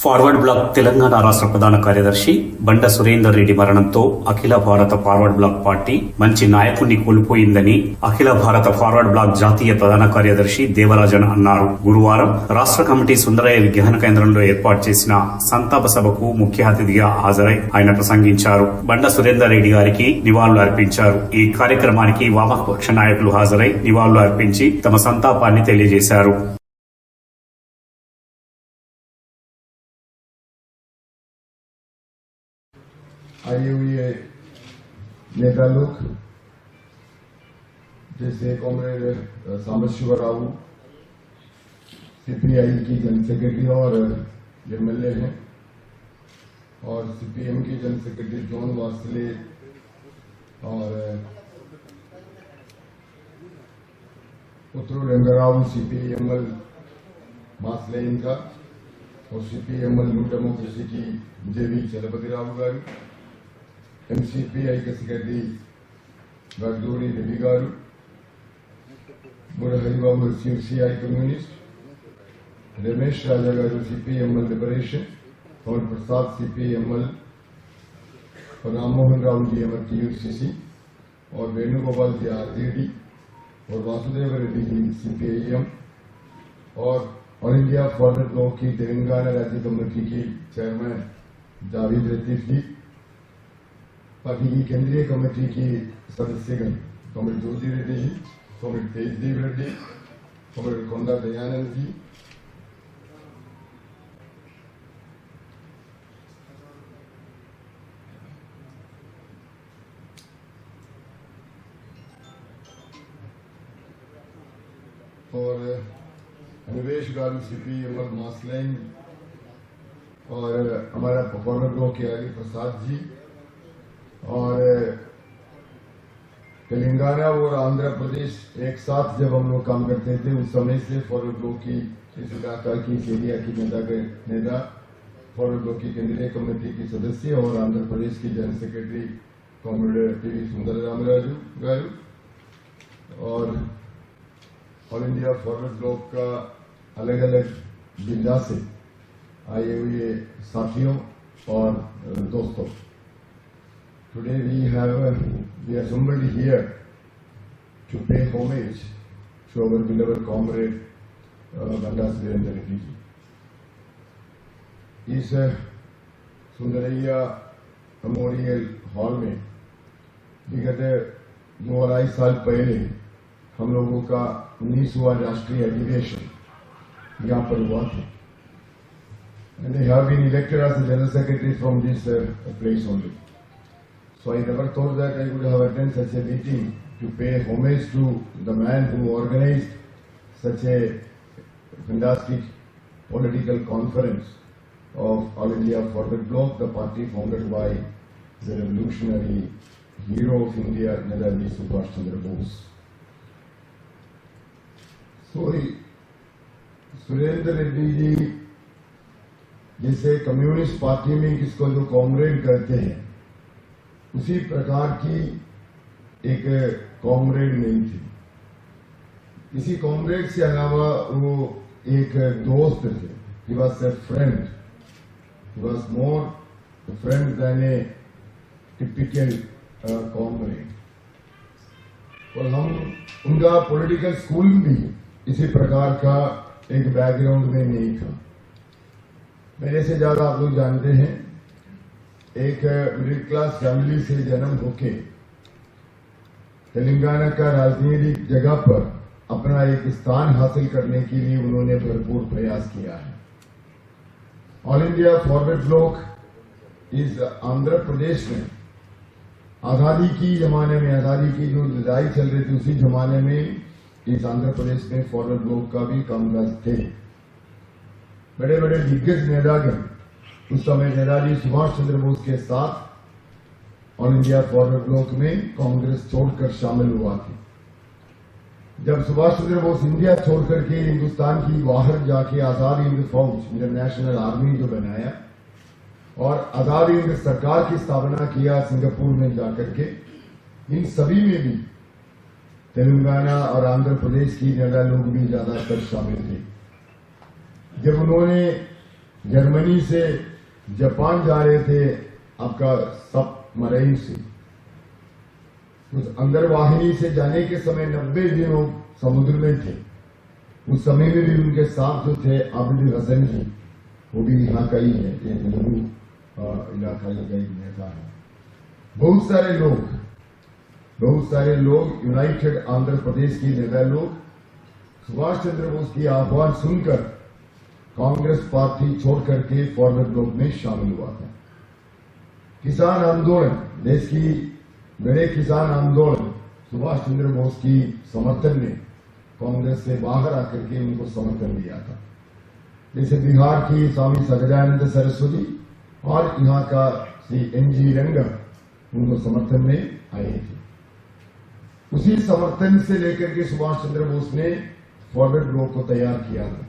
Forward black Telangana రాష్ట్ర ప్రధాన కార్యదర్శి బండ సురేందర్ రెడ్డి మరణంతో అఖిల భారత ఫార్వర్డ్ బ్లాక్ పార్టీ మంచి నాయకుడిని కోల్పోయిందని అఖిల భారత ఫార్వర్డ్ బ్లాక్ జాతీయ ప్రధాన కార్యదర్శి దేవరాజన్ అన్నారు. గురువారం రాష్ట్ర కమిటీ సుందరయ్య విజ్ఞాన కేంద్రంలో ఏర్పాటు చేసిన సంతాప సభకు ముఖ్య అతిథిగా హాజరై ఆయన ప్రసంగించారు. బండ సురేందర్ రెడ్డి గారికి నివాళులు అర్పించారు. ఈ కార్యక్రమానికి వామపక్ష నాయకులు హాజరై నివాళులు అర్పించి తమ సంతాపాన్ని తెలియజేశారు. आए हुए नेता लोग जैसे कॉमरेड सामशिव राव सीपीआई की जनरल सेक्रेटरी और एमएलए हैं, और सीपीएम की जनरल सेक्रेटरी जॉन वासले और पुत्र रंगराव सीपीएमएल मासले इनका, और सीपीएमएल न्यू डेमोक्रेसी की जेवी चलपति राव गारू, ఎంసీపీఐ సెక్రటరీ గడ్డూరి రెడ్డి గారు, హరిబాబు సిపిఐ కమ్యూనిస్ట్, रमेश राजा गारू सीपीएमएल लिबरेशन, और प्रसाद सीपीएमएल, और राममोहन राव जी एमएल टीयूसीसी, और वेणुगोपाल जी आरजेडी, और वासुदेव रेड्डी जी सीपीआईएम, और ऑल इंडिया फॉरवर्ड ब्लॉक की तेलंगाना राज्य कमेटी की चेयरमैन जावेद लतीफ जी, पार्टी की केंद्रीय कमेटी की सदस्यगण कॉमरेड ज्योति रेड्डी जी, कॉमरेड तेजदेव रेड्डी, कॉमरेड कोंडा दयानंद जी, और अनिवेश गारू सीपीएमएल मासलैंग, और हमारा फॉरवर्ड ब्लॉक के आगे प्रसाद जी, और तेलंगाना और आंध्र प्रदेश एक साथ जब हम लोग काम करते थे उस समय से फॉरवर्ड ब्लॉक की इस इलाका की एरिया की नेता फॉरवर्ड ब्लॉक की केंद्रीय कमेटी की सदस्य, और आंध्र प्रदेश की जनरल सेक्रेटरी कॉमरेड टीवी सुंदर रामराजू गारू, और ऑल इंडिया फॉरवर्ड ब्लॉक का अलग अलग जिला से आए हुए साथियों और दोस्तों, today we are assembled here to pay homage to our beloved comrade Banda Surendra Reddy ji. इस सुंदरैया मेमोरियल हॉल में विगत 2-2.5 साल पहले हम लोगों का 19वां राष्ट्रीय अधिवेशन यहाँ पर हुआ था, and they have been elected as the general secretary from this place only. So I never thought that I would have attended such a meeting to pay homage to the man who organized such a fantastic political conference of All India Forward Bloc, the party founded by the revolutionary hero of India, Netaji Subhash Chandra Bose. So Surendra Reddy जी जैसे communist party में किसको जो comrade करते हैं, उसी प्रकार की एक कॉमरेड नहीं थी. इसी कॉमरेड से अलावा वो एक दोस्त थे. He was a friend, he was more friend than a typical comrade. और हम उनका पॉलिटिकल स्कूल भी इसी प्रकार का एक बैकग्राउंड में नहीं था. मेरे से ज्यादा आप लोग जानते हैं, एक मिडिल क्लास फैमिली से जन्म होके तेलंगाना का राजनीतिक जगह पर अपना एक स्थान हासिल करने के लिए उन्होंने भरपूर प्रयास किया है. ऑल इंडिया फॉरवर्ड ब्लॉक इस आंध्र प्रदेश में आजादी की जमाने में, आजादी की जो लड़ाई चल रही थी उसी जमाने में इस आंध्र प्रदेश में फॉरवर्ड ब्लॉक का भी कामकाज थे. बड़े बड़े दिग्गज नेतागण उस समय नेताजी सुभाष चंद्र बोस के साथ ऑल इंडिया फॉरवर्ड ब्लॉक में कांग्रेस छोड़कर शामिल हुआ थे. जब सुभाष चंद्र बोस इंडिया छोड़ करके हिंदुस्तान की बाहर जाके आजाद हिंद फौज, इंटरनेशनल आर्मी जो बनाया, और आजाद हिंद सरकार की स्थापना किया सिंगापुर में जाकर के, इन सभी में भी तेलंगाना और आंध्र प्रदेश की नेता लोग भी ज्यादातर शामिल थे. जब उन्होंने जर्मनी से जापान जा रहे थे आपका सबमरीन से। उस अंदरवाहिनी से जाने के समय 90 दिन वो समुद्र में थे। उस समय में भी उनके साथ जो थे आबिद हसन जी, वो भी यहाँ का ही है, ये नेहरू इलाका का एक नेता है। बहुत सारे लोग यूनाइटेड आंध्र प्रदेश के नेता लोग सुभाष चंद्र बोस की आह्वान सुनकर कांग्रेस पार्टी छोड़ करके फॉरवर्ड ब्लॉक में शामिल हुआ था। किसान आंदोलन, देश की बड़े किसान आंदोलन सुभाष चंद्र बोस की समर्थन में कांग्रेस से बाहर आकर के उनको समर्थन दिया था। जैसे बिहार की स्वामी सच्चिदानंद सरस्वती और यहाँ का श्री NG रंगा उनको समर्थन में आए थे। उसी समर्थन से लेकर के सुभाष चंद्र बोस ने फॉरवर्ड ब्लॉक को तैयार किया था।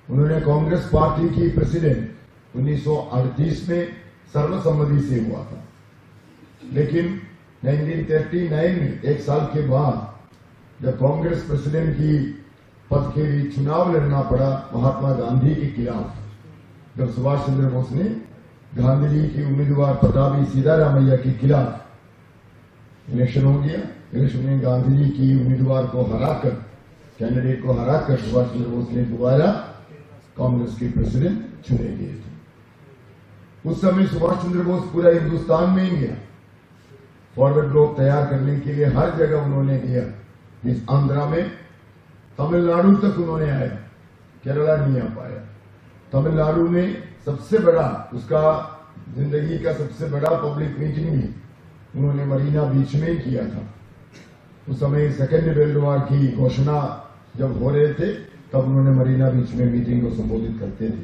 उन्होंने कांग्रेस पार्टी की प्रेसिडेंट 1938 में सर्वसम्मति से हुआ था, लेकिन 1939 में एक साल के बाद जब कांग्रेस प्रेसिडेंट की पद के लिए चुनाव लड़ना पड़ा महात्मा गांधी के खिलाफ, जब सुभाष चंद्र बोस ने गांधी जी की उम्मीदवार पटाभी सीतारामैया के खिलाफ इलेक्शन हो गया। इलेक्शन में गांधी जी की उम्मीदवार को हराकर, कैंडिडेट को हराकर सुभाष चंद्र बोस ने दोबारा कांग्रेस के प्रेसिडेंट चुने गए थे। उस समय सुभाष चंद्र बोस पूरा हिंदुस्तान में ही गया फॉरवर्ड ब्लॉक तैयार करने के लिए, हर जगह उन्होंने दिया। इस आंध्रा में तमिलनाडु तक उन्होंने आया, केरला नहीं आ पाया। तमिलनाडु में सबसे बड़ा, उसका जिंदगी का सबसे बड़ा पब्लिक मीटिंग भी उन्होंने मरीना बीच में किया था। उस समय सेकेंड वर्ल्ड वॉर की घोषणा जब हो रहे थे तब उन्होंने मरीना बीच में मीटिंग को संबोधित करते थे।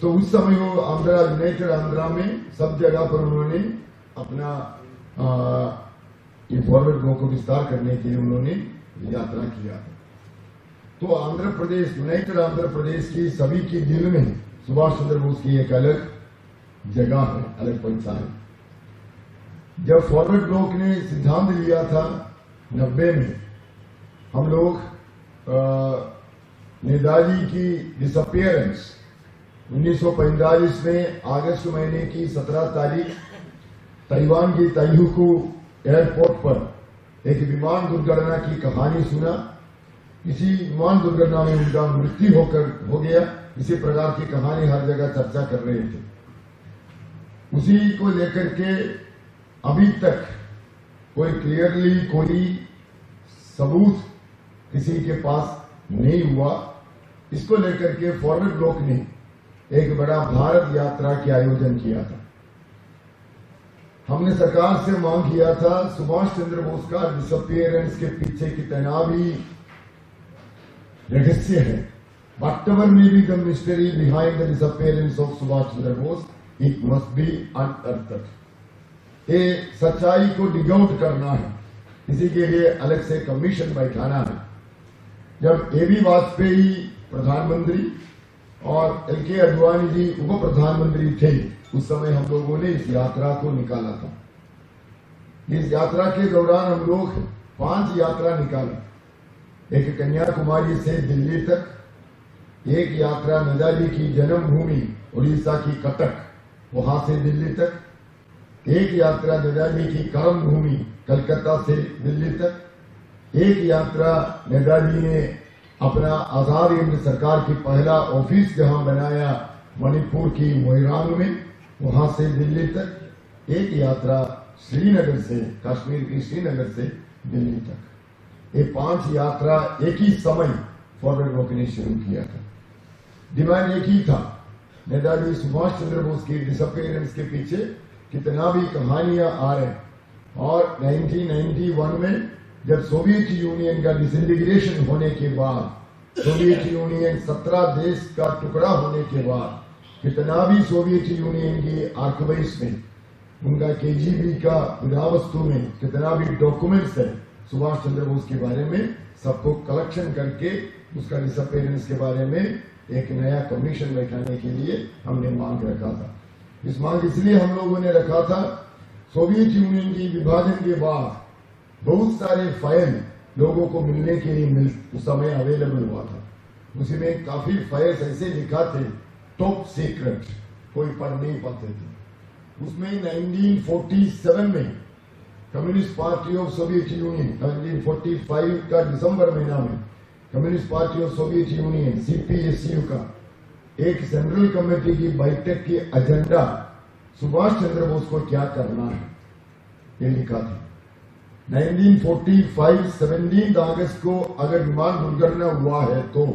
तो उस समय वो आंध्रा, यूनाइटेड आंध्रा में सब जगह पर उन्होंने अपना ये फॉरवर्ड ब्लॉक को विस्तार करने के लिए उन्होंने यात्रा किया। तो आंध्र प्रदेश, यूनाइटेड आंध्र प्रदेश की सभी के दिल में सुभाष चंद्र बोस की एक अलग जगह है, अलग पहचान है। जब फॉरवर्ड ब्लॉक ने सिद्धांत लिया था 90 में, हम लोग नेताजी की डिसअपियरेंस 1945 में अगस्त महीने की 17 तारीख ताइवान की ताइहुकू एयरपोर्ट पर एक विमान दुर्घटना की कहानी सुना। इसी विमान दुर्घटना में उनका मृत्यु हो गया। इसी प्रकार की कहानी हर जगह चर्चा कर रहे थे। उसी को लेकर के अभी तक कोई क्लियरली कोई सबूत किसी के पास नहीं हुआ। इसको लेकर के फॉरवर्ड ब्लॉक ने एक बड़ा भारत यात्रा के आयोजन किया था। हमने सरकार से मांग किया था सुभाष चंद्र बोस का डिसअपियरेंस के पीछे कितना भी रहस्य है, whatever may be the mystery behind the disappearance of Subhash Chandra Bose, it must be unearthed. ये सच्चाई को डिग आउट करना है, इसी के लिए अलग से कमीशन बैठाना है। जब AB वाजपेयी प्रधानमंत्री और LK आडवाणी जी उप प्रधानमंत्री थे, उस समय हम लोगों ने इस यात्रा को निकाला था। इस यात्रा के दौरान हम लोग 5 यात्रा निकाला। एक कन्याकुमारी से दिल्ली तक, एक यात्रा नेताजी की जन्मभूमि उड़ीसा की कटक, वहां से दिल्ली तक, एक यात्रा नेताजी की कर्मभूमि कलकत्ता से दिल्ली तक, एक यात्रा नेताजी ने अपना आजाद हिंद सरकार की पहला ऑफिस जहां बनाया मणिपुर की मोइरांग में, वहां से दिल्ली तक, एक यात्रा श्रीनगर से, कश्मीर की श्रीनगर से दिल्ली तक। ये 5 यात्रा एक ही समय फॉरवर्ड ब्लॉक ने शुरू किया था। डिमांड एक ही था, नेताजी सुभाष चंद्र बोस की डिसअपियरेंस के पीछे कितना भी कहानियां आ रहे। और 1991 में जब सोवियत यूनियन का डिसइंटीग्रेशन होने के बाद, सोवियत यूनियन 17 देश का टुकड़ा होने के बाद, कितना भी सोवियत यूनियन की आर्काइव्स में, उनका KGB का पुरावस्तु में कितना भी डॉक्यूमेंट्स है सुभाष चंद्र बोस के बारे में, सबको कलेक्शन करके उसका डिसअपियरेंस के बारे में एक नया कमीशन बैठाने के लिए हमने मांग रखा था। इस मांग इसलिए हम लोगों ने रखा था, सोवियत यूनियन की विभाजन के बाद बहुत सारे फाइल लोगों को मिलने के लिए उस समय अवेलेबल हुआ था। उसी में काफी फाइल्स ऐसे लिखा थे टॉप सीक्रेट, कोई पढ़ नहीं पाते थे। उसमें 1947 में communist party of Soviet union, 1945 का दिसंबर महीना में communist party of Soviet union CPSU का एक सेंट्रल कमेटी की बैठक की एजेंडा सुभाष चंद्र बोस को क्या करना है ये लिखा था। 1945 17 अगस्त को अगर विमान दुर्घटना हुआ है तो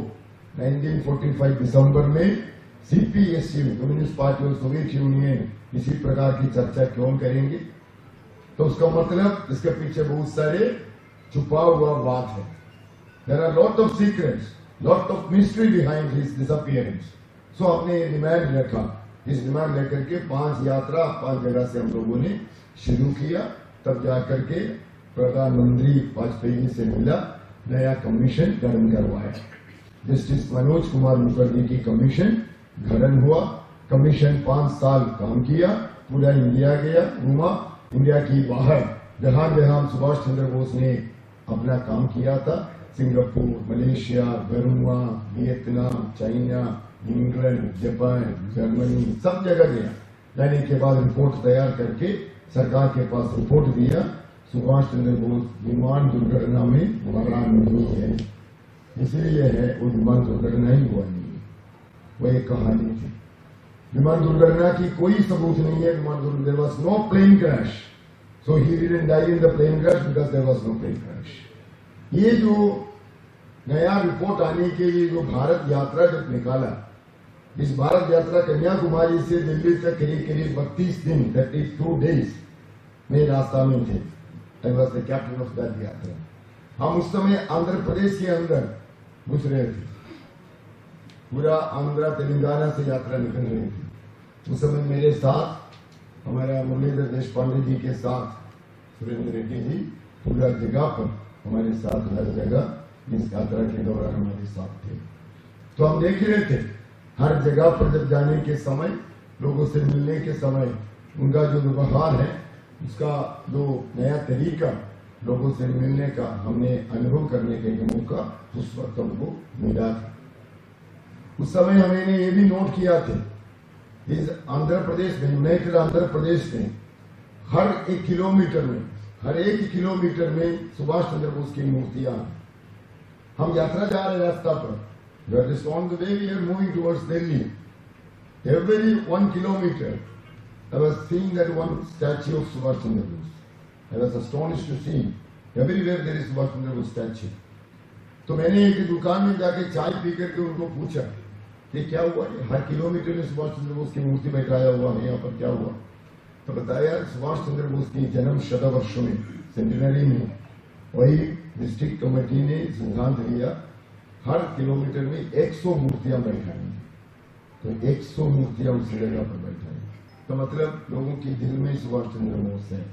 1945 दिसंबर में CPSU communist party of Soviet union इसी प्रकार की चर्चा क्यों करेंगे? तो उसका मतलब इसके पीछे बहुत सारे छुपा हुआ बात है। There are lot of secrets, lot of mystery behind his disappearance. So हमने ये डिमांड रखा, इस डिमांड लेकर के 5 यात्रा 5 जगह से हम लोगों ने शुरू किया। तब जाकर के प्रधानमंत्री वाजपेयी से मिला, नया कमीशन गठन करवाया। जस्टिस मनोज कुमार मुखर्जी की कमीशन गठन हुआ। कमीशन 5 साल काम किया, पूरा इंडिया गया, घूमा। इंडिया की बाहर जहां जहां सुभाष चंद्र बोस ने अपना काम किया था, Singapore, Malaysia, Burma, Vietnam, China, England, Japan, Germany, सब जगह गया। जाने के बाद रिपोर्ट तैयार करके सरकार के पास रिपोर्ट दिया, सुभाष चंद्र बोस विमान दुर्घटना में मरा नहीं है, इसलिए है वो विमान दुर्घटना ही हुआ नहीं है, वो एक कहानी थी। विमान दुर्घटना की कोई सबूत नहीं है। विमान दुर्घटना, there was no plane crash, so he didn't die in the plane crash because there was no plane crash. ये जो नया रिपोर्ट आने के लिए जो भारत यात्रा जब निकाला, इस भारत यात्रा कन्याकुमारी से दिल्ली तक करीब करीब 32 दिन 32 डेज में रास्ता में थे। I was the captain of that यात्रा। हम उस समय आंध्र प्रदेश के अंदर घुस रहे थे, पूरा आंध्र तेलंगाना से यात्रा निकल रही थी। उस समय मेरे साथ हमारा मुरलीधर देश पांडे जी के साथ सुरेंद्र रेड्डी जी पूरा जगह पर हमारे साथ, हर जगह इस यात्रा के दौरान हमारे साथ थे। तो हम देख रहे थे हर जगह पर जब जाने के समय, लोगों से मिलने के समय, उनका जो व्यवहार है, उसका जो नया तरीका लोगों से मिलने का हमने अनुभव करने के मौका उस वक्त हमको मिला था। उस समय हमने ये भी नोट किया था, इस आंध्र प्रदेश में, यूनाइटेड आंध्र प्रदेश में हर एक किलोमीटर में सुभाष चंद्र बोस की मूर्तियां। हम यात्रा जा रहे रास्ता पर, that is on the way we are moving towards Delhi. Every 1 kilometer, I was seeing that one statue of Subhash Chandra Bose. I was astonished to see everywhere there is Subhash Chandra Bose statue. तो मैंने एक दुकान में जाके चाय P करके उनको पूछा कि क्या हुआ, हर किलोमीटर में सुभाष चंद्र बोस की मूर्ति बैठाया हुआ है, यहाँ पर क्या हुआ? तो बताया सुभाष चंद्र बोस की जन्म शतवर्ष में, सेंटिनरी में, वही डिस्ट्रिक्ट कमेटी ने सिद्धांत लिया हर किलोमीटर में 100 मूर्तियां बैठाएंगे। तो 100 मूर्तियां उस जगह पर बैठाएंगे, तो मतलब लोगों के दिल में सुभाष चंद्र बोस है।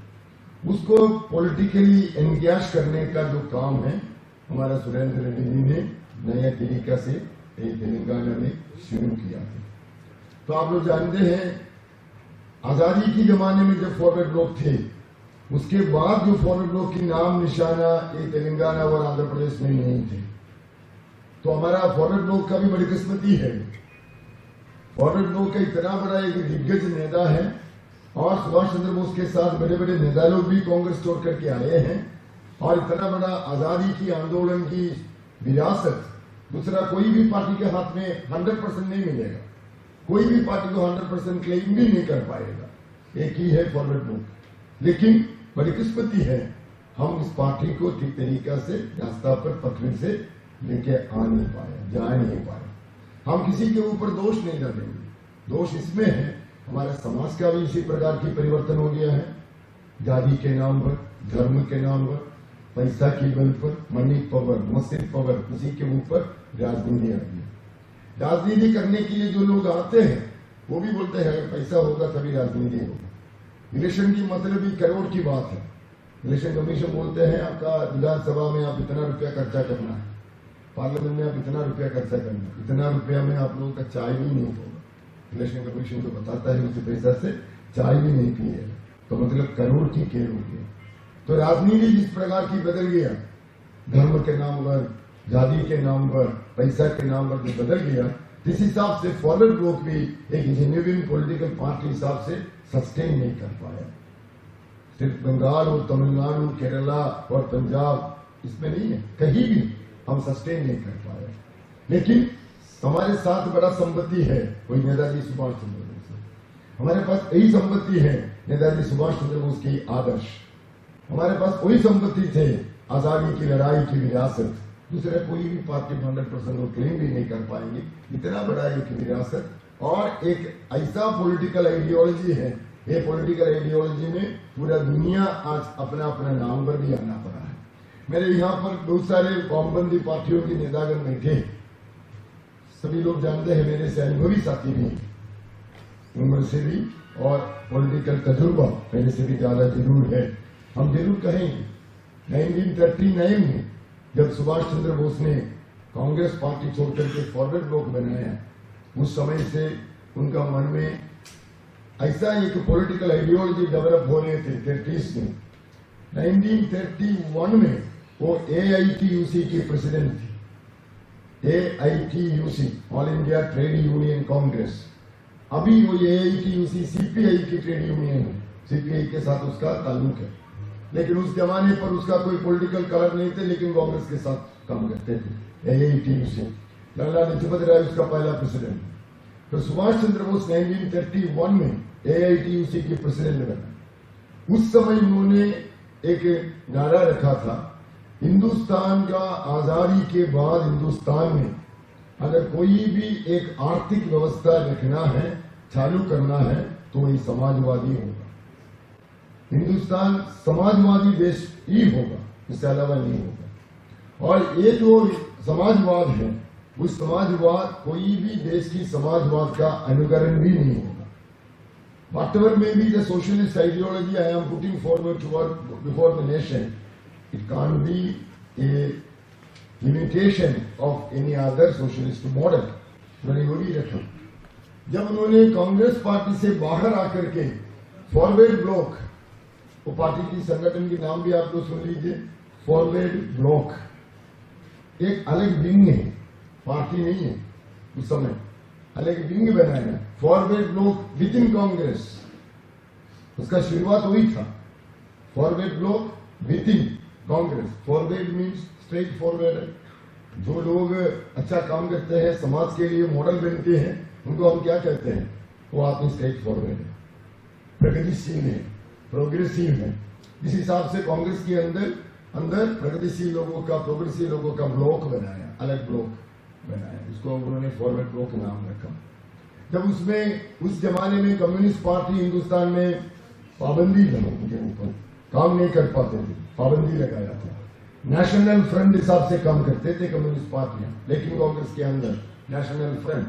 उसको पॉलिटिकली एंगेज करने का जो काम है, हमारा सुरेंद्र रेड्डी जी ने नया तरीका से तेलंगाना में शुरू किया है। तो आप लोग जानते हैं, आजादी के जमाने में जब फॉरवर्ड ब्लॉक थे, उसके बाद जो फॉरवर्ड ब्लॉक की नाम निशाना ये तेलंगाना और आंध्र प्रदेश में नहीं थे। तो हमारा फॉरवर्ड ब्लॉक का भी बड़ी किस्मती है। फॉरवर्ड ब्लॉक का इतना बड़ा एक दिग्गज नेता है, और सुभाष चंद्र बोस के साथ बड़े बड़े नेता लोग भी कांग्रेस छोड़ करके आए हैं, और इतना बड़ा आजादी की आंदोलन की विरासत दूसरा कोई भी पार्टी के हाथ में 100% नहीं मिलेगा। कोई भी पार्टी को 100% क्लेम भी नहीं कर पाएगा। एक ही है फॉरवर्ड ब्लॉक। लेकिन बड़ी किस्मती है, हम इस पार्टी को ठीक तरीका से रास्ता पर पटरी से लेके आ नहीं पाए, जा नहीं पाए। हम किसी के ऊपर दोष नहीं डालेंगे। दोष इसमें है, हमारे समाज का भी इसी प्रकार की परिवर्तन हो गया है। जाति के नाम पर, धर्म के नाम पर, पैसा की बल पर, मनी पावर, मसिल पावर, किसी के ऊपर राजनीति आ गई। राजनीति करने के लिए जो लोग आते हैं, वो भी बोलते हैं अगर पैसा होगा तभी राजनीति होगा। इलेक्शन की मतलब ही करोड़ की बात है। इलेक्शन कमीशन बोलते हैं आपका विधानसभा में आप इतना रुपया खर्चा करना है, पार्लियामेंट में आप इतना रुपया खर्चा करना है, इतना रुपया में आप लोगों का चाय भी नहीं होगा। इलेक्शन कमीशन तो बताता है उसी पैसा से चाय भी नहीं पिए, तो मतलब करोड़ की खेल हो गई। तो राजनीति जिस प्रकार की बदल गया, धर्म के नाम पर, जाति के नाम पर, पैसा के नाम पर जो बदल गया, जिस हिसाब से फॉरवर्ड ब्लॉक भी एक जेन्युइन पॉलिटिकल पार्टी हिसाब से सस्टेन नहीं कर पाया। सिर्फ बंगाल और तमिलनाडु, केरला और पंजाब इसमें नहीं है, कहीं भी हम सस्टेन नहीं कर पाए। लेकिन हमारे साथ बड़ा संपत्ति है वही नेताजी सुभाष चंद्र बोस है। हमारे पास यही संपत्ति है नेताजी सुभाष चंद्र बोस की आदर्श। हमारे पास वही संपत्ति थे आजादी की लड़ाई की विरासत। दूसरे कोई भी पार्टी 100% क्लेम भी नहीं कर पाएंगे। इतना बड़ा एक विरासत और एक ऐसा पॉलिटिकल आइडियोलॉजी है। ये पॉलिटिकल आइडियोलॉजी में पूरा दुनिया आज अपना अपना नाम पर भी आना पड़ा है। मेरे यहाँ पर बहुत सारे वामपंथी पार्टियों के नेतागण बैठे, सभी लोग जानते हैं, मेरे से अनुभवी साथी भी, उम्र से भी और पॉलिटिकल तजुर्बा मेरे से भी ज्यादा जरूर है। हम जरूर कहेंगे 1939 में जब सुभाष चंद्र बोस ने कांग्रेस पार्टी छोड़कर के फॉरवर्ड ब्लॉक बनाया, उस समय से उनका मन में ऐसा एक पॉलिटिकल आइडियोलॉजी डेवलप हो रहे थे 30s में। 1931 में वो AITUC की प्रेसिडेंट थी। AITUC, all India trade union Congress. अभी वो AITUC CPI की ट्रेड यूनियन है, CPI के साथ उसका ताल्लुक है। लेकिन उस जमाने पर उसका कोई पॉलिटिकल कलर नहीं थे, लेकिन कांग्रेस के साथ काम करते थे। AITUC, लाला लजपत राय उसका पहला प्रेसिडेंट। तो सुभाष चंद्र बोस 1931 में AITUC की प्रेसिडेंट बना। उस समय उन्होंने एक नारा रखा था, हिंदुस्तान का आजादी के बाद हिंदुस्तान में अगर कोई भी एक आर्थिक व्यवस्था रखना है, चालू करना है, तो वही समाजवादी होगा। हिंदुस्तान समाजवादी देश ही होगा, इससे अलावा नहीं होगा। और ये जो समाजवाद है, उस समाजवाद कोई भी देश की समाजवाद का अनुकरण भी नहीं होगा। Whatever may be the socialist ideology I am putting forward before the nation, it can't be a imitation of any other socialist model. मैंने वो भी रखा। जब उन्होंने कांग्रेस पार्टी से बाहर आकर के फॉरवर्ड ब्लॉक, वो पार्टी की संगठन के नाम भी आप लोग सुन लीजिए, फॉरवर्ड ब्लॉक, एक अलग विंग है, पार्टी नहीं है। उस समय अलग विंग बनाया, forward block with in Congress. उसका शुरुआत वही था, forward block with in Congress. Forward means straight forward. जो लोग अच्छा काम करते हैं, समाज के लिए मॉडल बनते हैं, उनको हम क्या कहते हैं? वो आदमी स्ट्रेट फॉरवर्ड है, प्रगतिशील है, प्रोग्रेसिव है। इस हिसाब से कांग्रेस के अंदर प्रगतिशील लोगों का, प्रोग्रेसिव लोगों का ब्लॉक बनाया, अलग ब्लॉक बनाया, इसको उन्होंने फॉरवर्ड ब्लॉक नाम रखा। जब उसमें उस जमाने में कम्युनिस्ट पार्टी हिंदुस्तान में पाबंदी लगा, उनके ऊपर काम नहीं कर पाते थे, पाबंदी लगाया था। नेशनल फ्रंट हिसाब से काम करते थे कम्युनिस्ट पार्टियां, लेकिन कांग्रेस के अंदर नेशनल फ्रंट,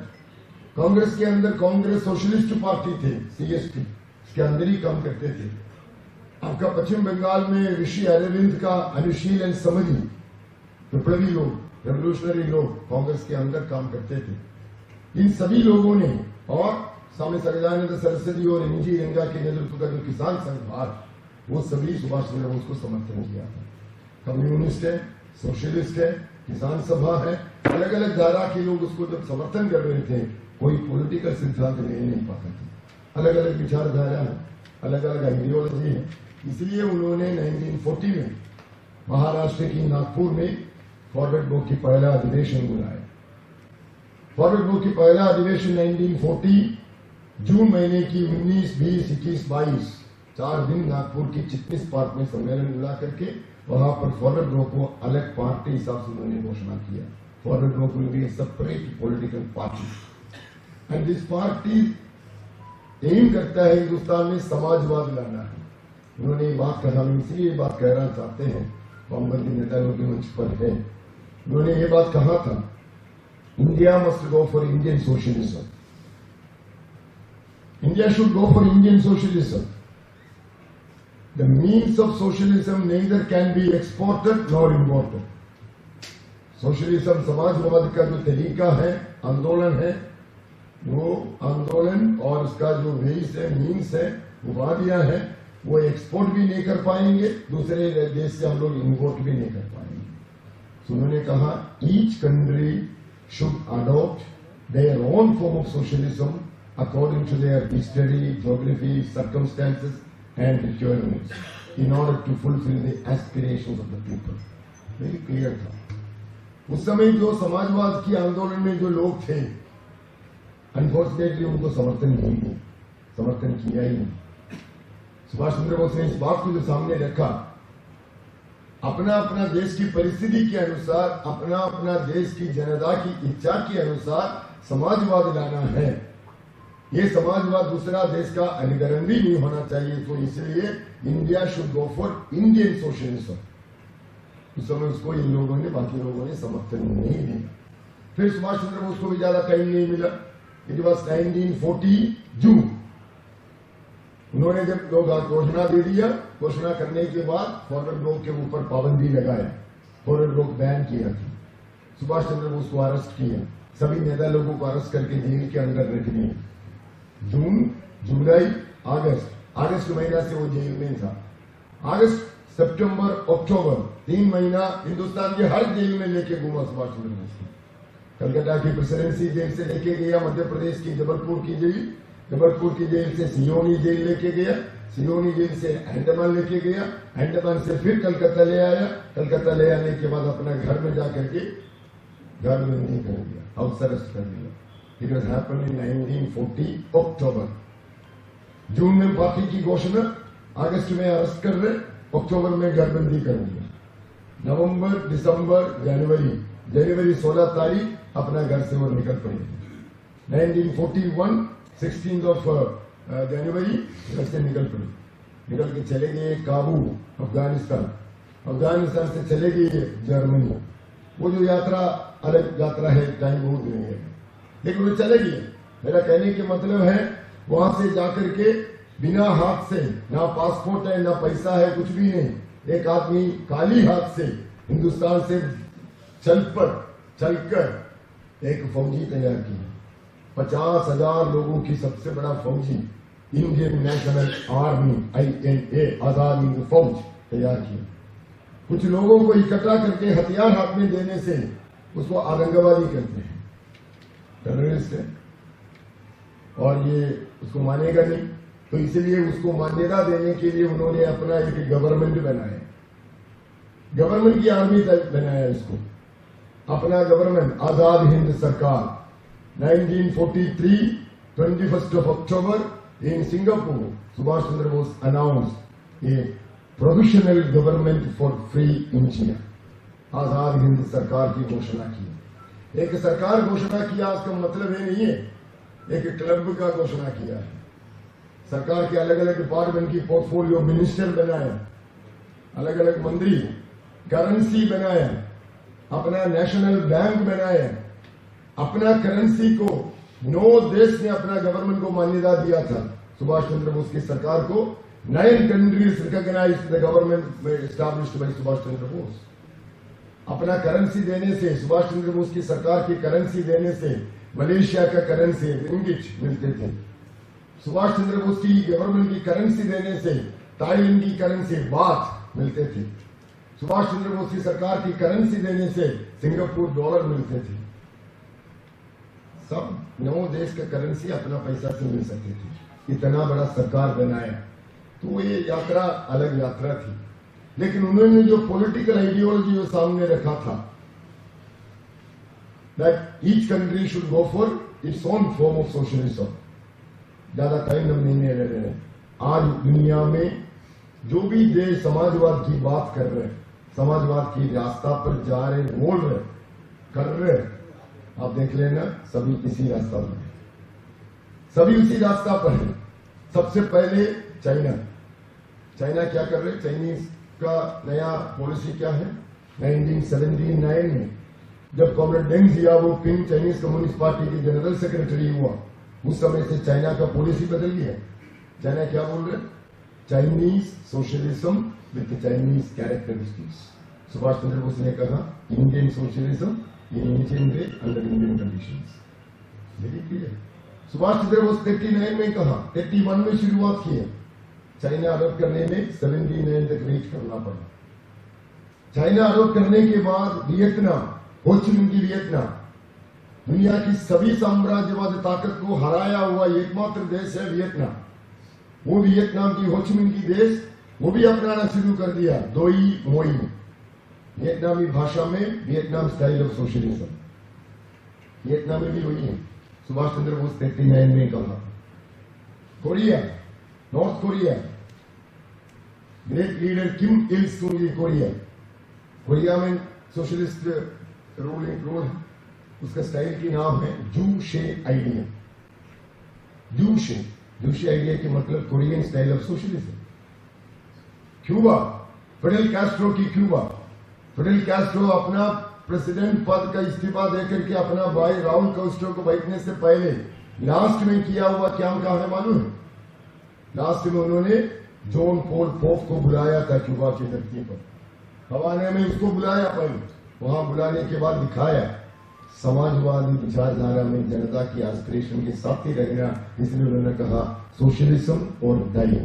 कांग्रेस के अंदर कांग्रेस सोशलिस्ट पार्टी थे, CSP, इसके अंदर ही काम करते थे। आपका पश्चिम बंगाल में ऋषि अरविंद का अनुशीलन समझी, विप्लवी लोग, रेवोल्यूशनरी लोग कांग्रेस के अंदर काम करते थे। इन सभी लोगों ने, और स्वामी सच्चिदानंद सरस्वती और NG रंगा के नेतृत्व का जो किसान संघ था, वो सभी सुभाष चंद्र बोस को समर्थन किया था। कम्युनिस्ट है, सोशलिस्ट है, किसान सभा है, अलग अलग धारा के लोग उसको जब समर्थन कर रहे थे, कोई पॉलिटिकल सिद्धांत ले नहीं पाता था। अलग अलग विचारधारा है, अलग अलग आइडियोलॉजी है। इसलिए उन्होंने 1940 में महाराष्ट्र की नागपुर में फॉरवर्ड ब्लॉक की पहला अधिवेशन बुलाया। फॉरवर्ड ब्लॉक की पहला अधिवेशन 1940 जून महीने की 19, 20, 21, 22 4 दिन नागपुर की चिटनिस पार्क में सम्मेलन बुला करके वहां पर फॉरवर्ड ब्लॉक को अलग पार्टी हिसाब से उन्होंने घोषणा किया। Forward Bloc will be separate political party and this party aim करता है हिंदुस्तान में समाजवाद लाना है। उन्होंने ये बात कहा, हम इसलिए ये बात कहना चाहते हैं, वामपंथी नेताओं के मंच पर है। उन्होंने ये बात कहा था, India must go for Indian socialism, India should go for Indian socialism. The means of socialism neither can be exported nor imported. Socialism समाजवाद का जो तरीका है, आंदोलन है, वो आंदोलन और उसका जो वेस है, मीन्स है, उपाधियां है, वो एक्सपोर्ट भी नहीं कर पाएंगे, दूसरे देश से हम लोग इम्पोर्ट भी नहीं कर पाएंगे। तो उन्होंने कहा each country should adopt their own form of socialism according to their history, geography, circumstances and requirements in order to fulfill the aspirations of the people. Very clear था। उस समय जो समाजवाद की आंदोलन में जो लोग थे, अनफॉर्चुनेटली उनको समर्थन किया ही नहीं। सुभाष चंद्र बोस ने इस बात को जो सामने रखा, अपना अपना देश की परिस्थिति के अनुसार, अपना अपना देश की जनता की इच्छा के अनुसार समाजवाद लाना है। ये समाजवाद दूसरा देश का अनुकरण भी नहीं होना चाहिए। तो इसलिए India should go for Indian socialism. उस समय उसको इन लोगों ने, बाकी लोगों ने समर्थन नहीं दिया। फिर सुभाष चंद्र बोस को भी ज्यादा टाइम नहीं मिला। इट वॉज 1940 जून। उन्होंने जब घोषणा दे दिया, घोषणा करने के बाद फॉरवर्ड ब्लॉक के ऊपर पाबंदी लगाया, फॉरवर्ड ब्लॉक बैन किया था। सुभाष चंद्र बोस को अरेस्ट किया, सभी नेता लोगों को अरेस्ट करके जेल के अंदर रख दिया। जून, जुलाई, अगस्त महीना से वो जेल में था। अगस्त, सितंबर, अक्टूबर 3 महीना हिंदुस्तान के हर जेल में लेके घूमा सुभाष चंद्र बोस। कलकत्ता की प्रेसिडेंसी जेल से लेके गया, मध्य प्रदेश की जबलपुर की जेल से सियोनी जेल लेके गया, सियोनी जेल से अंडमान लेके गया, अंडमान से फिर कलकत्ता ले आया, कलकत्ता ले आने के बाद अपना घर में जाकर के घर में नहीं कर दिया, हाउस अरेस्ट कर दिया। इट वॉज हैपन इन 1940 अक्टूबर। जून में पार्टी की घोषणा, अगस्त में अरेस्ट कर रहे, अक्टूबर में घरबंदी कर दिया। नवंबर, दिसंबर, जनवरी 16 तारीख अपना घर से वो निकल पड़े। 1941 16 जनवरी घर से निकल पड़े, निकल के चले गए काबुल, अफगानिस्तान से चले गए जर्मनी। वो जो यात्रा अलग यात्रा है, टाइम बहुत नहीं है, लेकिन वो चले गए। मेरा कहने के मतलब है, वहां से जाकर के बिना हाथ से, ना पासपोर्ट है, ना पैसा है, कुछ भी नहीं, एक आदमी खाली हाथ से हिंदुस्तान से चलकर एक फौजी तैयार की। 50,000 लोगों की सबसे बड़ा फौजी, Indian national army INA, Azad Hind फौज तैयार किया। कुछ लोगों को इकट्ठा करके हथियार हाथ में देने से उसको आतंकवादी कहते हैं, टेररिस्ट है, और ये उसको मानेगा नहीं। तो इसलिए उसको मान्यता देने के लिए उन्होंने अपना एक गवर्नमेंट बनाया, गवर्नमेंट की आर्मी बनाया इसको, अपना गवर्नमेंट आजाद हिंद सरकार। 1943 21st of October in Singapore, Subhash Chandra Bose announced a provisional government for free India। Azad Hind सरकार की घोषणा की। एक सरकार घोषणा किया, इसका मतलब ये नहीं है एक क्लब का घोषणा किया है। सरकार के अलग अलग डिपार्टमेंट की पोर्टफोलियो मिनिस्टर बनाया, अलग अलग मंत्री, करेंसी बनाया, अपना नेशनल बैंक बनाया, अपना करेंसी को 9 देश ने अपना गवर्नमेंट को मान्यता दिया था। सुभाष चंद्र बोस की सरकार को 9 countries recognize the government established by Subhash Chandra Bose. अपना करेंसी देने से, सुभाष चंद्र बोस की सरकार की करेंसी देने से मलेशिया का करेंसी रिंगिट मिलते थे। सुभाष चंद्र बोस की गवर्नमेंट की करेंसी देने से थाईलैंड की करेंसी बाथ मिलते थे। सुभाष चंद्र बोस की सरकार की करेंसी देने से सिंगापुर डॉलर मिलते थे। सब 9 देश का करेंसी अपना पैसा से मिल सकते थे। इतना बड़ा सरकार बनाया, तो ये यात्रा अलग यात्रा थी। लेकिन उन्होंने जो पॉलिटिकल आइडियोलॉजी जो सामने रखा था, that each country should go for its own form of socialism. ज्यादा टाइम हम नहीं ले रहे हैं। आज दुनिया में जो भी देश समाजवाद की बात कर रहे हैं, समाजवाद की रास्ता पर जा रहे, बोल रहे, कर रहे, आप देख लेना, सभी इसी रास्ता पर है, सभी उसी रास्ता पर है। सबसे पहले चाइना क्या कर रहे? चाइनीज का नया पॉलिसी क्या है? 1979 में जब comrade Deng Xiaoping Chinese Communist Party के जनरल सेक्रेटरी हुआ, उस समय से चाइना का पॉलिसी बदल गया। चाइना क्या बोल रहे? Chinese socialism with Chinese characteristics. Subhash Chandra Bose ने कहा Indian socialism in Indian way under Indian conditions. Very clear. Subhash Chandra Bose 39 में कहा, 81 में शुरुआत की है। चाइना अडॉप्ट करने में 79 तक रीच करना पड़ा। चाइना अडॉप्ट करने के बाद वियतनाम, होचिमिन की वियतनाम दुनिया की सभी साम्राज्यवादी ताकत को हराया हुआ एकमात्र देश है वियतनाम। वो वियतनाम की होचिमिन की देश वो भी अपनाना शुरू कर दिया दोई मोई, वियतनामी भाषा में Vietnam style of socialism. Vietnam में भी वही है, सुभाष चंद्र बोस 39 में कहा। Korea, North Korea, great leader Kim Il Sung की कोरिया, कोरिया में सोशलिस्ट रूल, उसका स्टाइल की नाम है जू शे आइडिया। जू शे आइडिया के मतलब Korean style of socialism. Cuba, Fidel Castro की क्यूबा, फिडेल कैस्ट्रो अपना प्रेसिडेंट पद का इस्तीफा देकर के अपना भाई राउल कैस्ट्रो को बैठने से पहले लास्ट में किया हुआ क्या काम है मालूम है? लास्ट में उन्होंने जॉन पॉल पोप को बुलाया था क्यूबा की धरती पर, हवाने में उसको बुलाया, पहले वहां बुलाने के बाद दिखाया समाजवादी विचारधारा में जनता की एस्पिरेशन के साथ ही रहना, इसलिए उन्होंने कहा सोशलिज्म और die,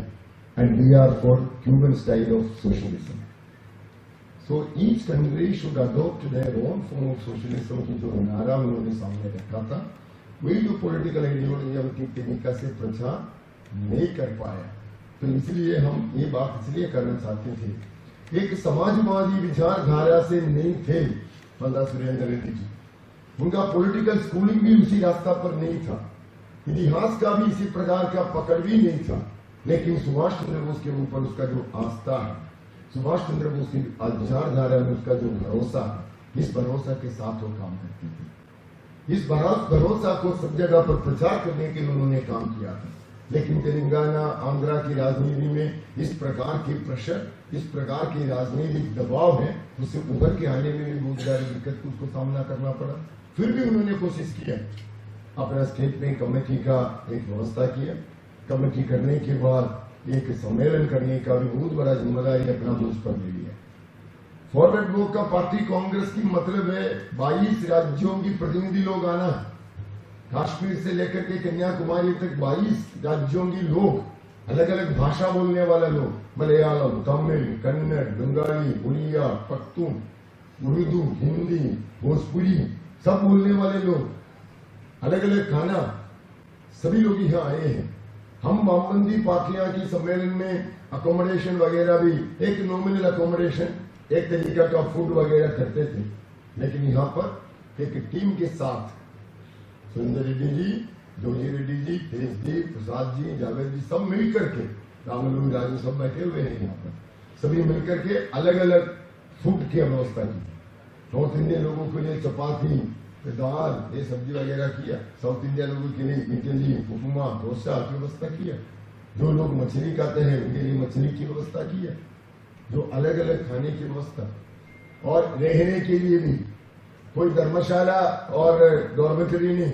and we are for Cuban style of socialism. So each country should adopt their own form of socialism की जो नारा उन्होंने सामने रखा था, वही जो पॉलिटिकल आइडियोलॉजी की तरीका से प्रचार नहीं कर पाया। तो इसलिए हम ये बात इसलिए करना चाहते थे, एक समाजवादी विचारधारा से नहीं थे पंडित सुरेंद्र रेड्डी जी, उनका पॉलिटिकल स्कूलिंग भी उसी रास्ता पर नहीं था, इतिहास का भी इसी प्रकार का पकड़ भी नहीं था, लेकिन सुभाष चंद्र बोस के ऊपर उसका जो आस्था है, सुभाष चंद्र बोस की विचारधारा में उसका जो भरोसा है, इस भरोसा के साथ वो काम करते थे। इस भरोसा को सब जगह पर प्रचार करने के लिए उन्होंने काम किया था। लेकिन तेलंगाना, आंध्रा की राजनीति में इस प्रकार की प्रेशर, इस प्रकार की राजनीतिक दबाव है, उससे उभर के आने में भी बहुत सारी दिक्कत को उसको सामना करना पड़ा। फिर भी उन्होंने कोशिश किया, अपना स्टेट में कमेटी का एक व्यवस्था किया, कमेटी करने के बाद एक सम्मेलन करने का भी बहुत बड़ा जिम्मेदारी अपना बोझ पर ले लिया। फॉरवर्ड ब्लॉक का पार्टी कांग्रेस की मतलब है 22 राज्यों की प्रतिनिधि लोग आना, कश्मीर से लेकर के कन्याकुमारी तक 22 राज्यों की लोग, अलग अलग भाषा बोलने वाले लोग, मलयालम, तमिल, कन्नड़, बंगाली, उड़िया, पख्तून, उर्दू, हिंदी, भोजपुरी, सब बोलने वाले लोग, अलग अलग खाना, सभी लोग यहाँ आए हैं। हम वामपंथी पार्टियां की सम्मेलन में अकोमोडेशन वगैरह भी एक नॉमिनल अकोमोडेशन, एक तरीका का फूड वगैरह करते थे, लेकिन यहाँ पर एक टीम के साथ सुरेंद्र रेड्डी जी, जोगी रेड्डी जी, तेज जी, प्रसाद जी, जावेद जी, सब मिलकर के, रामलू राजू सब बैठे हुए हैं यहाँ पर, सभी मिलकर के अलग अलग फूड की व्यवस्था की। नॉर्थ इंडियन लोगों के लिए चपाती, दाल, ये सब्जी वगैरह किया, साउथ इंडिया लोगों के लिए इडली, उपमा, डोसा की व्यवस्था किया, जो लोग मछली खाते हैं उनके लिए मछली की व्यवस्था किया, जो अलग अलग खाने की व्यवस्था, और रहने के लिए भी कोई धर्मशाला और डॉर्मेटरी नहीं,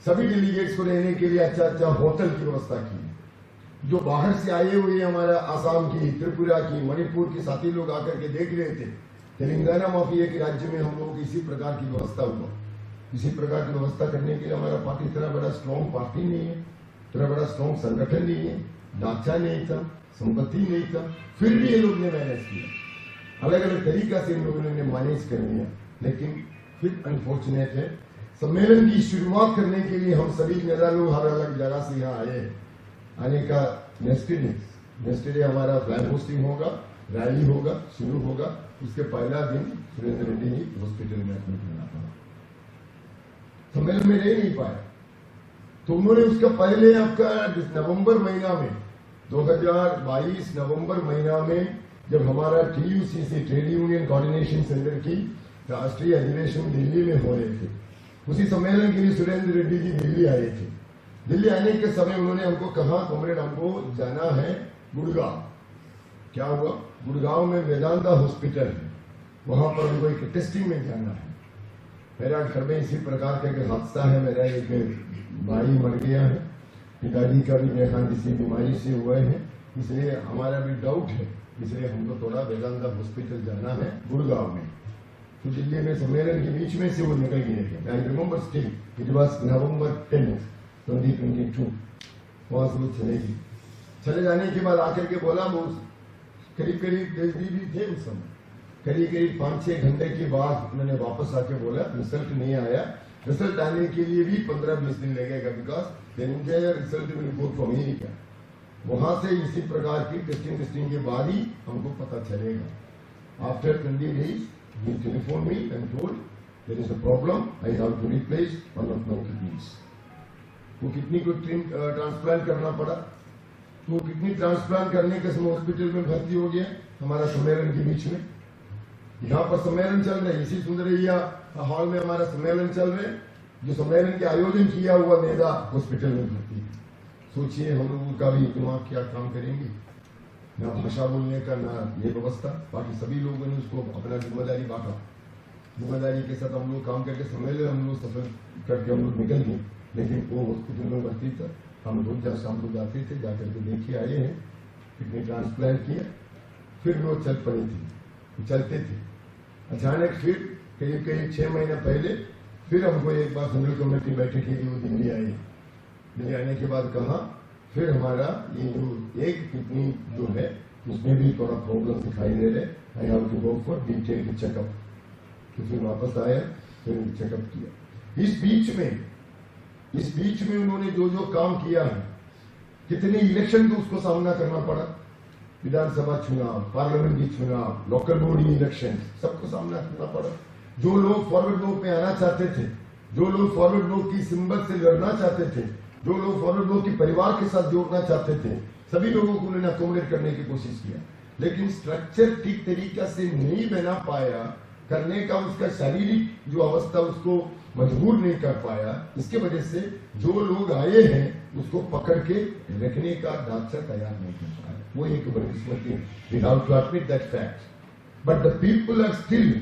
सभी डेलीगेट्स को रहने के लिए अच्छा अच्छा होटल की व्यवस्था की। जो बाहर से आए हुए हमारा आसाम की, त्रिपुरा की, मणिपुर के साथी लोग आकर के देख रहे थे, तेलंगाना माफी एक राज्य में हम लोग इसी प्रकार की व्यवस्था हुआ। इसी प्रकार की व्यवस्था करने के लिए हमारा पार्टी इतना बड़ा स्ट्रॉन्ग पार्टी नहीं है, इतना बड़ा स्ट्रॉन्ग संगठन नहीं है, ढांचा नहीं था, संपत्ति नहीं था, फिर भी ये लोग ने मैनेज किया, अलग अलग तरीका से इन लोगों ने मैनेज कर लिया। लेकिन फिर अनफॉर्चुनेट है, सम्मेलन की शुरुआत करने के लिए हम सभी नेता लोग हर अलग जगह से यहाँ आए। आने का नेक्स्ट डे हमारा फ्लैग होस्टिंग होगा, रैली होगा, शुरू होगा, उसके पहला दिन सुरेंद्र रेड्डी जी हॉस्पिटल में एडमिट होना पड़ा, सम्मेलन में रह नहीं पाया। तो उन्होंने उसका पहले आपका नवंबर महीना में 2022 नवंबर महीना में जब हमारा TUCC trade union coordination centre की राष्ट्रीय अधिवेशन दिल्ली में हो रहे थे, उसी सम्मेलन के लिए सुरेंद्र रेड्डी जी दिल्ली आए थे। दिल्ली आने के समय उन्होंने हमको कहा, कॉमरेड हमको जाना है गुड़गांव। क्या हुआ? गुड़गांव में वेदांता हॉस्पिटल है, वहां पर उनको एक टेस्टिंग में जाना है। मेरा घर में इसी प्रकार का एक हादसा है, मेरा एक भाई मर गया है, पिताजी का भी देहांत इसी बीमारी से हुआ है, इसलिए हमारा भी डाउट है, इसलिए हमको थोड़ा वेदांता हॉस्पिटल जाना है गुड़गांव में। तो दिल्ली में सम्मेलन के बीच में से वो निकल गए थे। I remember still, it was November 10, 2022। वहां से वो चले गए। चले जाने के बाद आकर के बोला, वो करीब 10 दिन भी थे उस समय, करीब 5-6 घंटे के बाद उन्होंने वापस आके बोला रिजल्ट नहीं आया, रिजल्ट आने के लिए भी 15-20 दिन लगेगा, because result will go to America. वहां से इसी प्रकार की टेस्टिंग के बाद ही हमको पता चलेगा। After 20 days he telephoned me and told there is a problem, I have to replace one of my kidneys। वो किडनी को ट्रांसप्लांट करना पड़ा, तो किडनी ट्रांसप्लांट करने के समय हॉस्पिटल में भर्ती हो गया हमारा सम्मेलन के बीच में। यहाँ पर सम्मेलन चल रहे, इसी सुंदरैया हॉल में हमारा सम्मेलन चल रहे, जो सम्मेलन के आयोजन किया हुआ नेता हॉस्पिटल में भर्ती। सोचिए हम लोगों का भी दिमाग क्या काम करेंगे, ना भाषा बोलने का ना ये व्यवस्था। बाकी सभी लोगों ने उसको अपना जिम्मेदारी बांटा, जिम्मेदारी के साथ हम लोग काम करके सम्मेलन हम लोग सफल करके हम लोग निकल गए। लेकिन वो हॉस्पिटल में भर्ती था, हम रोज शाम को जाते थे, जाकर के देखे आए हैं, किडनी ट्रांसप्लांट किया, फिर वो चल पड़ी थी, चलते थे। अचानक फिर करीब 6 महीने पहले फिर हमको एक बार जनरल कमेटी बैठक के लिए वो दिल्ली आए। दिल्ली आने के बाद कहा फिर हमारा ये जो एक किडनी जो है उसमें भी थोड़ा प्रॉब्लम दिखाई दे रहे, I have to go for detailed checkup. तो फिर वापस आया, फिर चेकअप किया। इस बीच में उन्होंने जो जो काम किया है, कितने इलेक्शन को उसको सामना करना पड़ा, विधानसभा चुनाव, पार्लियामेंट की चुनाव, लोकल बॉडी इलेक्शन, सबको सामना करना पड़ा। जो लोग फॉरवर्ड ब्लॉक में आना चाहते थे, जो लोग फॉरवर्ड ब्लॉक की सिंबल से लड़ना चाहते थे, जो लोग फॉरवर्ड ब्लॉक के परिवार के साथ जोड़ना चाहते थे, सभी लोगों को उन्होंने अकोमोडेट करने की कोशिश किया। लेकिन स्ट्रक्चर ठीक तरीका से नहीं बना पाया, करने का उसका शारीरिक जो अवस्था उसको मजबूर नहीं कर पाया। इसके वजह से जो लोग आए हैं उसको पकड़ के रखने का ढांचा तैयार नहीं कर पाया। वो एक बदकिस्मती है, we have to admit that fact. But the people are still,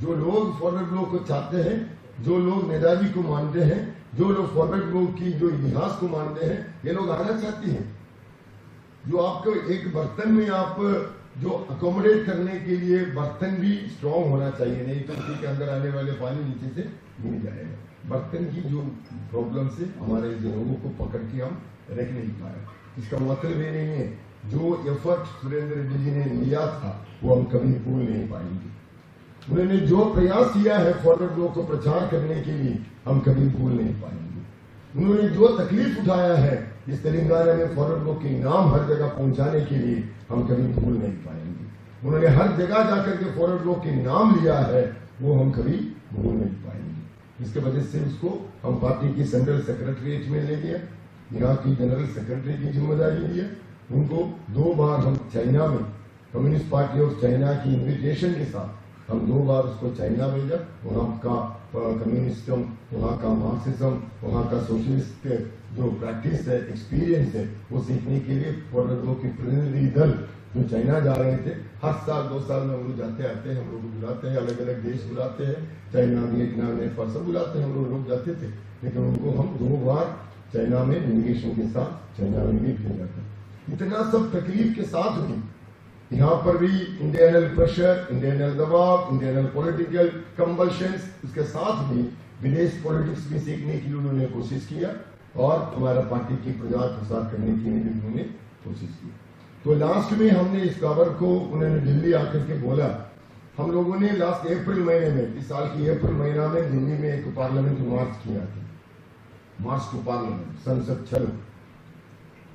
जो लोग फॉरवर्ड ब्लॉक को चाहते हैं, जो लोग नेताजी को मानते हैं, जो लोग फॉरवर्ड ब्लॉक की जो इतिहास को मानते हैं, ये लोग आना चाहते हैं। जो आपको एक बर्तन में आप जो अकोमोडेट करने के लिए बर्तन भी स्ट्रांग होना चाहिए, नहीं तो उसी के अंदर आने वाले पानी नीचे से गिर जाएगा। बर्तन की जो प्रॉब्लम से हमारे लोगों को पकड़ के हम रख नहीं पाए। इसका मतलब ये नहीं है जो एफर्ट सुरेंद्र रेड्डी जी ने लिया था वो हम कभी भूल नहीं पाएंगे। उन्होंने जो प्रयास किया है फॉरवर्ड ब्लॉक को प्रचार करने के लिए हम कभी भूल नहीं पाएंगे। उन्होंने जो तकलीफ उठाया है इस तेलंगाना में फॉरवर्ड ब्लॉक के नाम हर जगह पहुंचाने के लिए हम कभी भूल नहीं पाएंगे। उन्होंने हर जगह जाकर के फॉरवर्ड ब्लॉक के नाम लिया है, वो हम कभी भूल नहीं पाएंगे। इसके वजह से उसको हम पार्टी की सेंट्रल सेक्रेटरीट में ले गए, यहाँ की जनरल सेक्रेटरी की जिम्मेदारी दी है। उनको 2 बार हम चाइना में कम्युनिस्ट पार्टी ऑफ चाइना की इन्विटेशन के साथ हम 2 बार उसको चाइना भेजा। वहां का कम्युनिज्म, वहां का मार्क्सिज्म, वहां का सोशलिस्ट जो प्रैक्टिस है, एक्सपीरियंस है, वो सीखने के लिए फॉरवर्ड ब्लॉक के प्रतिनिधि दल जो चाइना जा रहे थे। हर साल 2 साल में हम लोग जाते आते हैं, हम लोग बुलाते हैं, अलग अलग देश बुलाते हैं, चाइना, वियतनाम, नेपाल सब बुलाते हैं, हम लोग जाते थे। लेकिन उनको हम 2 बार चाइना में डेलीगेशन के साथ चाइना में भी भेजा था। इतना सब तकलीफ के साथ भी यहाँ पर भी इंटरनल प्रेशर, इंटरनल दबाव, इंटरनल पॉलिटिकल कंबल्शंस, उसके साथ भी विदेश पॉलिटिक्स भी सीखने की उन्होंने कोशिश किया और हमारा पार्टी की प्रचार प्रसार करने की भी उन्होंने कोशिश की। तो लास्ट में हमने इस खबर को उन्होंने दिल्ली आकर के बोला। हम लोगों ने लास्ट अप्रैल महीने में, इस साल की अप्रैल महीना में दिल्ली में एक पार्लियामेंट मार्च किया था, मार्च टू पार्लियामेंट, संसद चलो।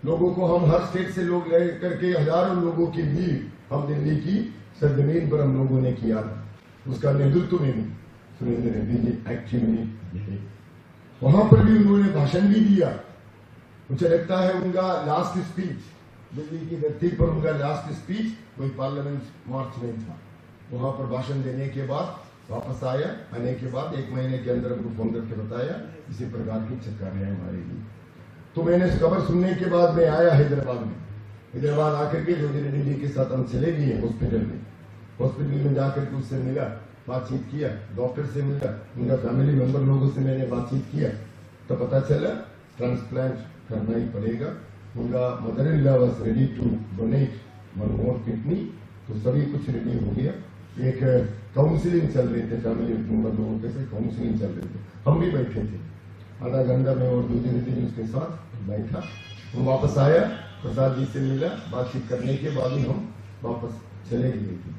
लोगों को हम हर स्टेट से लोग ले करके हजारों लोगों की भीड़ हम दिल्ली की सरजमीन पर हम लोगों ने किया था। उसका नेतृत्व में भी सुरेंद्र रेड्डी जी एक्चुअली वहां पर भी उन्होंने भाषण भी दिया। मुझे लगता है उनका लास्ट स्पीच, दिल्ली की धरती पर उनका लास्ट स्पीच वही पार्लियामेंट मार्च में था। वहां पर भाषण देने के बाद वापस आया, आने के बाद 1 महीने के अंदर हमको फोन करके बताया इसी प्रकार की चक्कर है हमारे लिए। तो मैंने इस खबर सुनने के बाद मैं आया हैदराबाद में। हैदराबाद आकर के ज्योति रेड्डी जी के साथ हम चले गए हॉस्पिटल में। हॉस्पिटल में जाकर के उससे मिला, बातचीत किया, डॉक्टर से मिला, उनका फैमिली मेंबर लोगों से मैंने बातचीत किया। तो पता चला ट्रांसप्लांट करना ही पड़ेगा। उनका mother in law was ready to donate 1 more kidney. तो सभी कुछ रेडी हो गया। एक काउंसिलिंग चल रही थी, फैमिली मेंबर लोगों के साथ काउंसिलिंग चल रही थी। हम भी बैठे थे, आधा घंटा में और 2 दिन उसके साथ बैठा। वो वापस आया, प्रसाद जी से मिला, बातचीत करने के बाद ही हम वापस चले गए थे।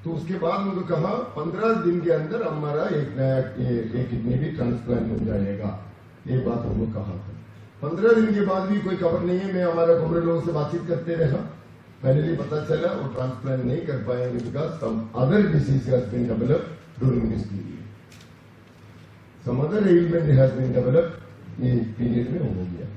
तो उसके बाद उनको कहा 15 दिन के अंदर हमारा एक नया एक किडनी भी ट्रांसप्लांट हो जाएगा, ये बात हमको कहा था। 15 दिन के बाद भी कोई खबर नहीं है। मैं हमारा कॉमरेड लोगों से बातचीत करते रहा, फाइनली पता चला वो ट्रांसप्लांट नहीं कर पाएंगे because some other disease has been developed during this period, some other element has been developed, ये पीरियड में हो गया।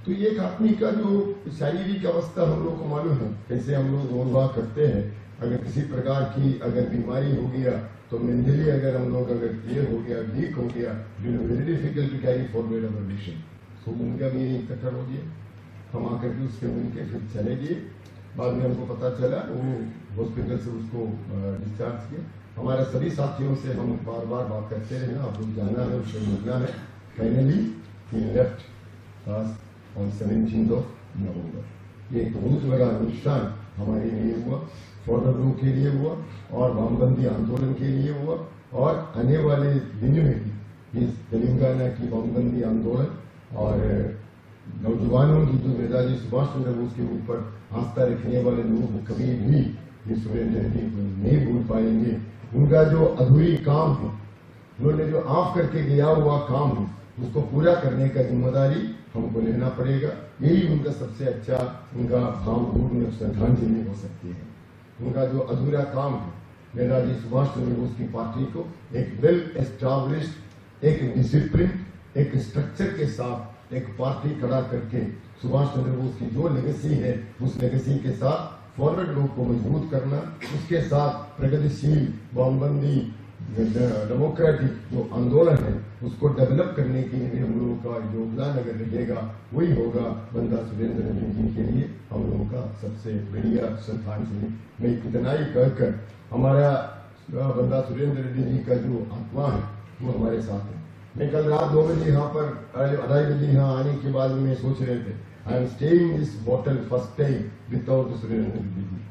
तो ये एक आदमी का जो शारीरिक अवस्था हम लोग को मालूम है, कैसे हम लोग दौड़ करते हैं। अगर किसी प्रकार की अगर बीमारी हो गया तो मेंटली अगर हम लोग अगर ये हो गया, वीक हो गया, very difficult to carry forward our mission. तो उनका भी कटर हो गया, हम आकर के उसके मिलकर फिर चले गए। बाद में हमको पता चला वो हॉस्पिटल से उसको डिस्चार्ज किया। हमारे सभी साथियों से हम बार बार बात करते रहे, आप लोग जाना है, उससे मिलना है। Finally he left on 17th of November। ये एक बहुत बड़ा नुकसान हमारे लिए हुआ, फॉरवर्ड ब्लॉक के लिए हुआ और वामपंथी आंदोलन के लिए हुआ, और आने वाले दिन में भी इस तेलंगाना की वामपंथी आंदोलन और नौजवानों की जो नेताजी सुभाष चंद्र बोस के ऊपर आस्था रखने वाले लोग कभी भी ये सुरेंद्र रेड्डी को नहीं भूल पाएंगे। उनका जो अधूरी काम है, उन्होंने जो ऑफ करके गया हुआ काम है, उसको पूरा करने का जिम्मेदारी हमको लेना पड़ेगा। यही उनका सबसे अच्छा उनका भावपूर्ण श्रद्धांजलि हो सकती है। उनका जो अधूरा काम है, नेताजी सुभाष चंद्र बोस की पार्टी को एक वेल एस्टैब्लिश्ड, एक डिसिप्लिन, एक स्ट्रक्चर के साथ एक पार्टी खड़ा करके सुभाष चंद्र बोस की जो लेगेसी है, उस लेगेसी के साथ फॉरवर्ड ब्लॉक को मजबूत करना, उसके साथ प्रगतिशील वामपंथी डेमोक्रेटिक जो आंदोलन है उसको डेवलप करने के लिए हम लोगों का योगदान अगर रहेगा, वही होगा बंदा सुरेंद्र रेड्डी जी के लिए हम लोगों का सबसे बढ़िया श्रद्धांजलि। मैं इतना ही कहकर हमारा बंदा सुरेंद्र रेड्डी जी का जो आत्मा है वो हमारे साथ है। मैं कल रात 2 बजे यहाँ पर 2:30 बजे यहाँ आने के बाद में सोच रहे थे, I am staying this hotel first time without Surendra Reddy ji.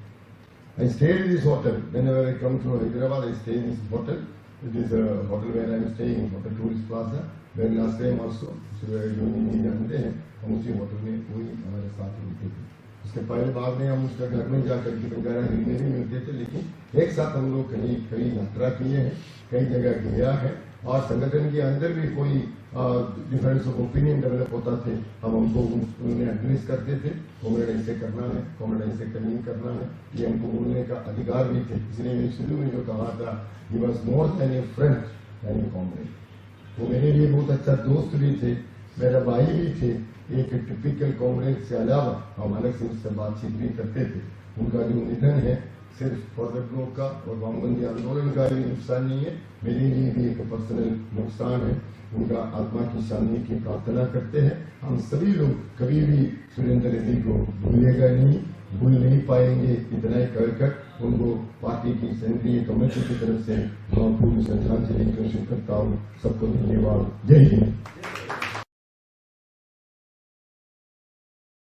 I stayed in this hotel. Whenever I come to Hyderabad, I stay in this hotel. It is a hotel where I am staying, Hotel Tourist Plaza. When last time also, जो नहीं जानते हैं, हम उसी hotel में वही हमारे साथ मिलते थे। उसके पहले बाद में हम उसके घर में जाकर के बंजारा हिल में भी मिलते थे, लेकिन एक साथ हम लोग कई यात्रा किए हैं, कई जगह गया है, और संगठन के अंदर भी कोई डिफरेंस ऑफ ओपिनियन डेवलप होता थे, हम हमको उन्हें एडवाइस करते थे, कॉमरेड ऐसे करना है, कॉमरेड ऐसे नहीं करना है, ये हमको बोलने का अधिकार भी थे। इसलिए मैंने शुरू में जो कहा था, he was more than a friend than a comrade. वो मेरे लिए बहुत अच्छा दोस्त भी थे, मेरा भाई भी थे। एक टिपिकल कॉमरेड से अलावा हम अलग से उससे बातचीत भी करते थे। उनका जो निधन है सिर्फ फॉरवर्ड ब्लॉक का और वामपंथी आंदोलन का भी नुकसान नहीं है, मेरे लिए भी एक पर्सनल नुकसान है। उनका आत्मा की शांति की प्रार्थना करते हैं। हम सभी लोग कभी भी सुरेंद्र रेड्डी को भूलेगा नहीं, भूल नहीं पाएंगे। इतना ही कहकर उनको पार्टी की सेंट्रल कमेटी की तरफ से भावपूर्ण श्रद्धांजलि घोषित करता हूँ। सबको धन्यवाद। जय हिंद।